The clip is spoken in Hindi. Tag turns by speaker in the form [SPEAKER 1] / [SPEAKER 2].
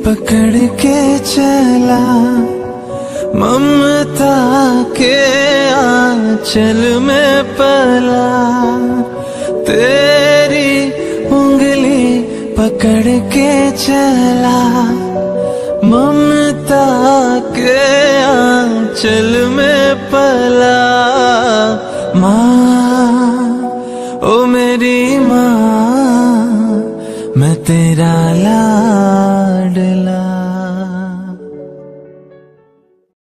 [SPEAKER 1] पकड़ के चला, ममता के आंचल में पला। तेरी उंगली पकड़ के चला, ममता के आंचल में पला। माँ, ओ मेरी माँ, मैं तेरा लाल